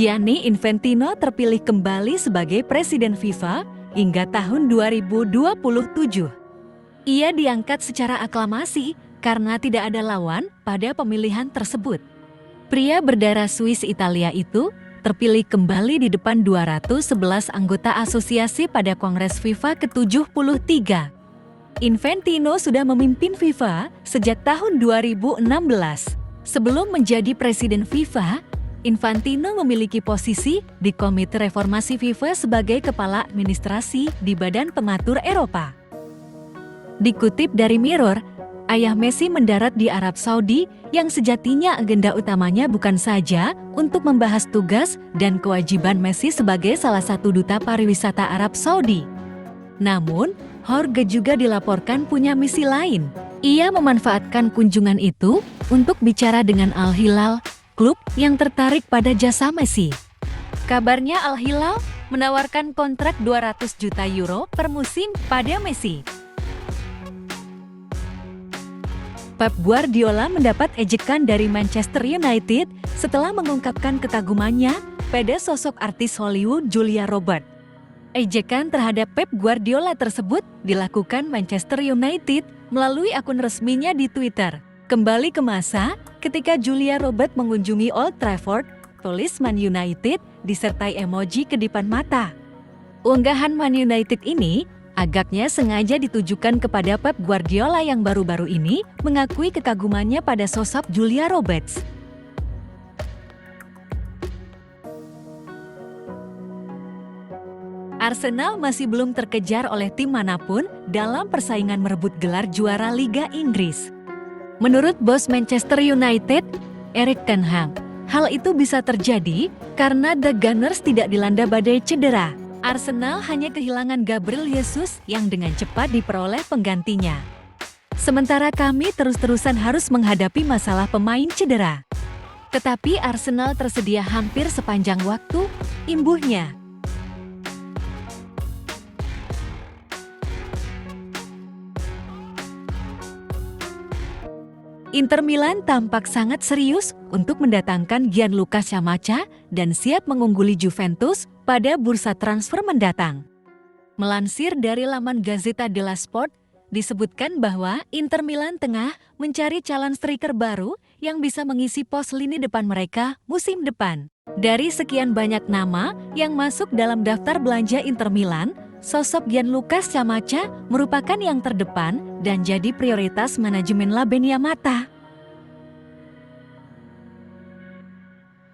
Gianni Infantino terpilih kembali sebagai Presiden FIFA hingga tahun 2027. Ia diangkat secara aklamasi karena tidak ada lawan pada pemilihan tersebut. Pria berdarah Swiss Italia itu terpilih kembali di depan 211 anggota asosiasi pada Kongres FIFA ke-73. Infantino sudah memimpin FIFA sejak tahun 2016. Sebelum menjadi Presiden FIFA, Infantino memiliki posisi di Komite Reformasi FIFA sebagai Kepala Administrasi di Badan Pengatur Eropa. Dikutip dari Mirror, ayah Messi mendarat di Arab Saudi yang sejatinya agenda utamanya bukan saja untuk membahas tugas dan kewajiban Messi sebagai salah satu duta pariwisata Arab Saudi. Namun, Jorge juga dilaporkan punya misi lain. Ia memanfaatkan kunjungan itu untuk bicara dengan Al Hilal, klub yang tertarik pada jasa Messi. Kabarnya Al Hilal menawarkan kontrak 200 juta euro per musim pada Messi. Pep Guardiola mendapat ejekan dari Manchester United setelah mengungkapkan kekagumannya pada sosok artis Hollywood Julia Roberts. Ejekan terhadap Pep Guardiola tersebut dilakukan Manchester United melalui akun resminya di Twitter. Kembali ke masa ketika Julia Roberts mengunjungi Old Trafford, tulis Man United disertai emoji kedipan mata. Unggahan Man United ini agaknya sengaja ditujukan kepada Pep Guardiola yang baru-baru ini mengakui kekagumannya pada sosok Julia Roberts. Arsenal masih belum terkejar oleh tim manapun dalam persaingan merebut gelar juara Liga Inggris. Menurut bos Manchester United, Erik ten Hag, hal itu bisa terjadi karena The Gunners tidak dilanda badai cedera. Arsenal hanya kehilangan Gabriel Jesus yang dengan cepat diperoleh penggantinya. Sementara kami terus-terusan harus menghadapi masalah pemain cedera. Tetapi Arsenal tersedia hampir sepanjang waktu, imbuhnya. Inter Milan tampak sangat serius untuk mendatangkan Gianluca Scamacca dan siap mengungguli Juventus pada bursa transfer mendatang. Melansir dari laman Gazzetta dello Sport, disebutkan bahwa Inter Milan tengah mencari calon striker baru yang bisa mengisi pos lini depan mereka musim depan. Dari sekian banyak nama yang masuk dalam daftar belanja Inter Milan, sosok Gianluca Scamacca merupakan yang terdepan dan jadi prioritas manajemen La Beniamata.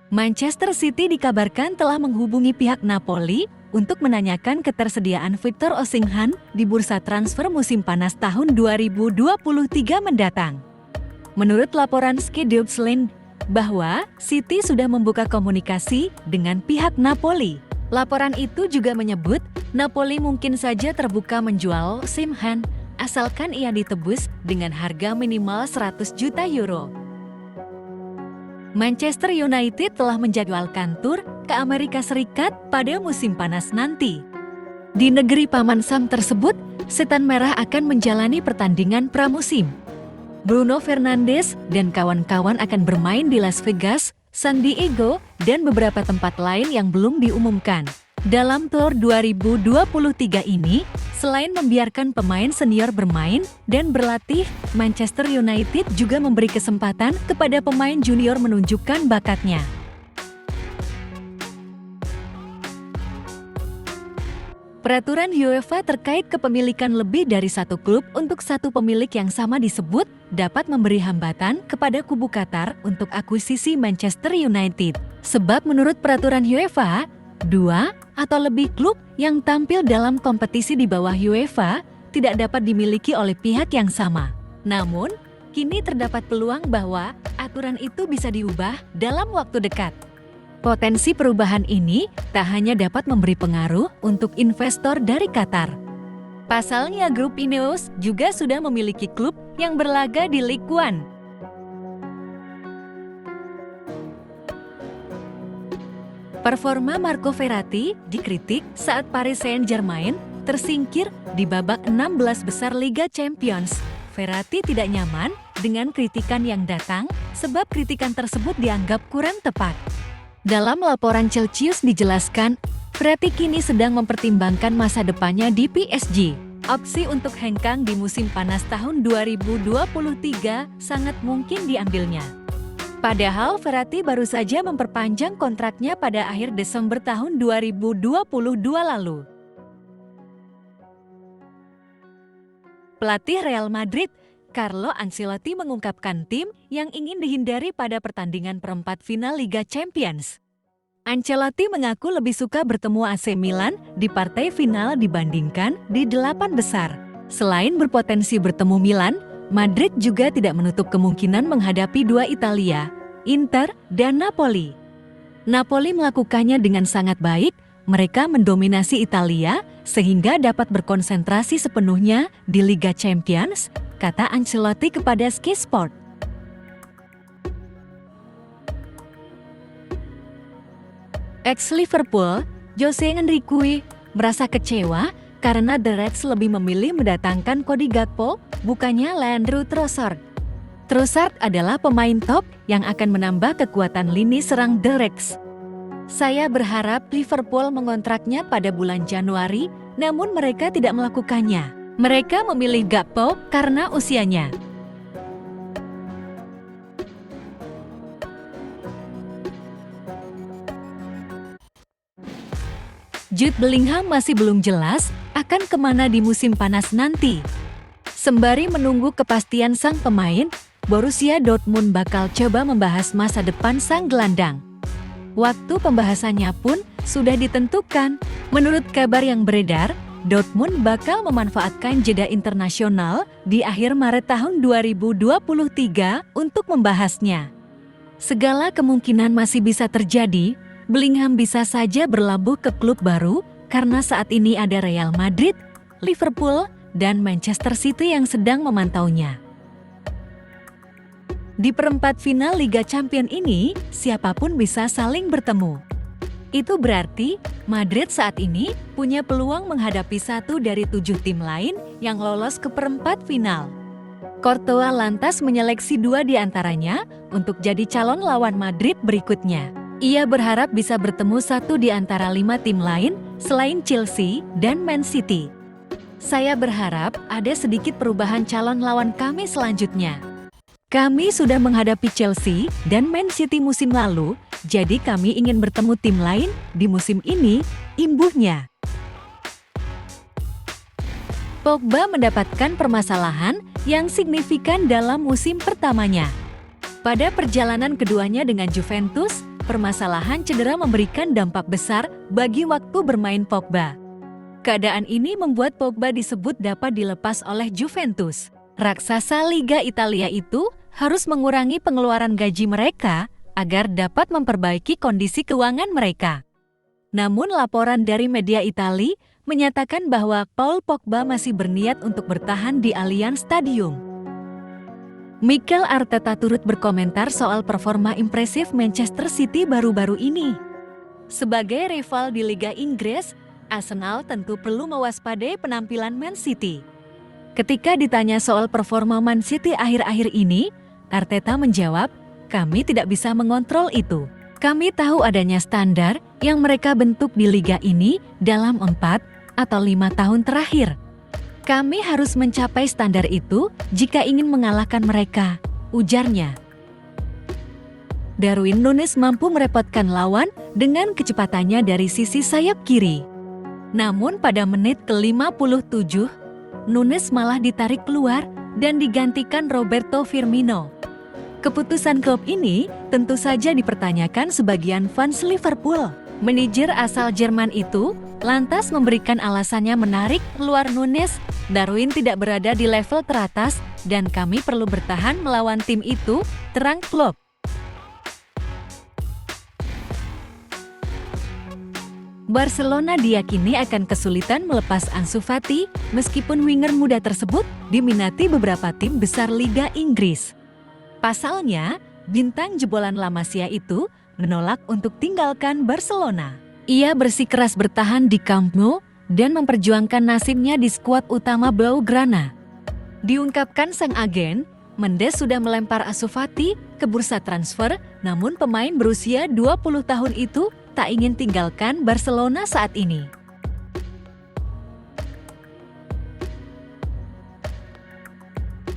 Manchester City dikabarkan telah menghubungi pihak Napoli untuk menanyakan ketersediaan Victor Osimhen di bursa transfer musim panas tahun 2023 mendatang. Menurut laporan Sky Deutschland, bahwa City sudah membuka komunikasi dengan pihak Napoli. Laporan itu juga menyebut Napoli mungkin saja terbuka menjual Osimhen asalkan ia ditebus dengan harga minimal 100 juta euro. Manchester United telah menjadwalkan tur ke Amerika Serikat pada musim panas nanti. Di negeri Paman Sam tersebut, Setan Merah akan menjalani pertandingan pramusim. Bruno Fernandes dan kawan-kawan akan bermain di Las Vegas, San Diego, dan beberapa tempat lain yang belum diumumkan. Dalam tur 2023 ini, selain membiarkan pemain senior bermain dan berlatih, Manchester United juga memberi kesempatan kepada pemain junior menunjukkan bakatnya. Peraturan UEFA terkait kepemilikan lebih dari satu klub untuk satu pemilik yang sama disebut dapat memberi hambatan kepada kubu Qatar untuk akuisisi Manchester United. Sebab menurut peraturan UEFA, 2 atau lebih klub yang tampil dalam kompetisi di bawah UEFA tidak dapat dimiliki oleh pihak yang sama. Namun, kini terdapat peluang bahwa aturan itu bisa diubah dalam waktu dekat. Potensi perubahan ini tak hanya dapat memberi pengaruh untuk investor dari Qatar. Pasalnya grup Ineos juga sudah memiliki klub yang berlaga di Ligue 1. Performa Marco Verratti dikritik saat Paris Saint-Germain tersingkir di babak 16 besar Liga Champions. Verratti tidak nyaman dengan kritikan yang datang sebab kritikan tersebut dianggap kurang tepat. Dalam laporan Celcius dijelaskan, Verratti kini sedang mempertimbangkan masa depannya di PSG. Opsi untuk hengkang di musim panas tahun 2023 sangat mungkin diambilnya. Padahal Verratti baru saja memperpanjang kontraknya pada akhir Desember tahun 2022 lalu. Pelatih Real Madrid, Carlo Ancelotti mengungkapkan tim yang ingin dihindari pada pertandingan perempat final Liga Champions. Ancelotti mengaku lebih suka bertemu AC Milan di partai final dibandingkan di 8 besar. Selain berpotensi bertemu Milan, Madrid juga tidak menutup kemungkinan menghadapi dua Italia, Inter dan Napoli. Napoli melakukannya dengan sangat baik, mereka mendominasi Italia sehingga dapat berkonsentrasi sepenuhnya di Liga Champions, kata Ancelotti kepada Sky Sport. Ex-Liverpool, Jose Enrique, merasa kecewa karena The Reds lebih memilih mendatangkan Cody Gakpo, bukannya Leandro Trossard. Trossard adalah pemain top yang akan menambah kekuatan lini serang The Reds. Saya berharap Liverpool mengontraknya pada bulan Januari, namun mereka tidak melakukannya. Mereka memilih Gakpo karena usianya. Jude Bellingham masih belum jelas akan kemana di musim panas nanti. Sembari menunggu kepastian sang pemain, Borussia Dortmund bakal coba membahas masa depan sang gelandang. Waktu pembahasannya pun sudah ditentukan. Menurut kabar yang beredar, Dortmund bakal memanfaatkan jeda internasional di akhir Maret tahun 2023 untuk membahasnya. Segala kemungkinan masih bisa terjadi. Bellingham bisa saja berlabuh ke klub baru karena saat ini ada Real Madrid, Liverpool, dan Manchester City yang sedang memantaunya. Di perempat final Liga Champions ini, siapapun bisa saling bertemu. Itu berarti Madrid saat ini punya peluang menghadapi 1 dari 7 tim lain yang lolos ke perempat final. Courtois lantas menyeleksi 2 di antaranya untuk jadi calon lawan Madrid berikutnya. Ia berharap bisa bertemu 1 di antara 5 tim lain selain Chelsea dan Man City. Saya berharap ada sedikit perubahan calon lawan kami selanjutnya. Kami sudah menghadapi Chelsea dan Man City musim lalu, jadi kami ingin bertemu tim lain di musim ini, imbuhnya. Pogba mendapatkan permasalahan yang signifikan dalam musim pertamanya. Pada perjalanan keduanya dengan Juventus, permasalahan cedera memberikan dampak besar bagi waktu bermain Pogba. Keadaan ini membuat Pogba disebut dapat dilepas oleh Juventus. Raksasa Liga Italia itu harus mengurangi pengeluaran gaji mereka agar dapat memperbaiki kondisi keuangan mereka. Namun laporan dari media Italia menyatakan bahwa Paul Pogba masih berniat untuk bertahan di Allianz Stadium. Mikel Arteta turut berkomentar soal performa impresif Manchester City baru-baru ini. Sebagai rival di Liga Inggris, Arsenal tentu perlu mewaspadai penampilan Man City. Ketika ditanya soal performa Man City akhir-akhir ini, Arteta menjawab, "Kami tidak bisa mengontrol itu. Kami tahu adanya standar yang mereka bentuk di liga ini dalam 4 atau 5 tahun terakhir. Kami harus mencapai standar itu jika ingin mengalahkan mereka," ujarnya. Darwin Núñez mampu merepotkan lawan dengan kecepatannya dari sisi sayap kiri. Namun pada menit ke-57, Núñez malah ditarik keluar dan digantikan Roberto Firmino. Keputusan klub ini tentu saja dipertanyakan sebagian fans Liverpool. Manajer asal Jerman itu lantas memberikan alasannya menarik keluar Núñez. Darwin tidak berada di level teratas dan kami perlu bertahan melawan tim itu, terang klub. Barcelona diyakini akan kesulitan melepas Ansu Fati meskipun winger muda tersebut diminati beberapa tim besar Liga Inggris. Pasalnya, bintang jebolan La Masia itu menolak untuk tinggalkan Barcelona. Ia bersikeras bertahan di Camp Nou dan memperjuangkan nasibnya di skuad utama Blaugrana. Diungkapkan sang agen, Mendes sudah melempar Ansu Fati ke bursa transfer, namun pemain berusia 20 tahun itu tak ingin tinggalkan Barcelona saat ini.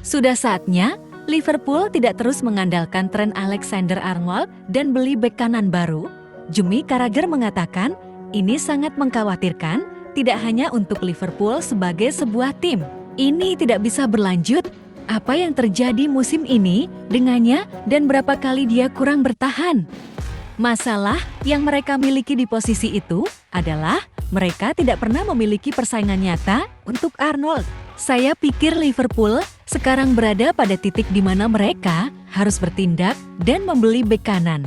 Sudah saatnya Liverpool tidak terus mengandalkan tren Alexander-Arnold dan beli bek kanan baru. Jamie Carragher mengatakan, ini sangat mengkhawatirkan, tidak hanya untuk Liverpool sebagai sebuah tim. Ini tidak bisa berlanjut. Apa yang terjadi musim ini dengannya dan berapa kali dia kurang bertahan? Masalah yang mereka miliki di posisi itu adalah mereka tidak pernah memiliki persaingan nyata untuk Arnold. Saya pikir Liverpool sekarang berada pada titik di mana mereka harus bertindak dan membeli bek kanan.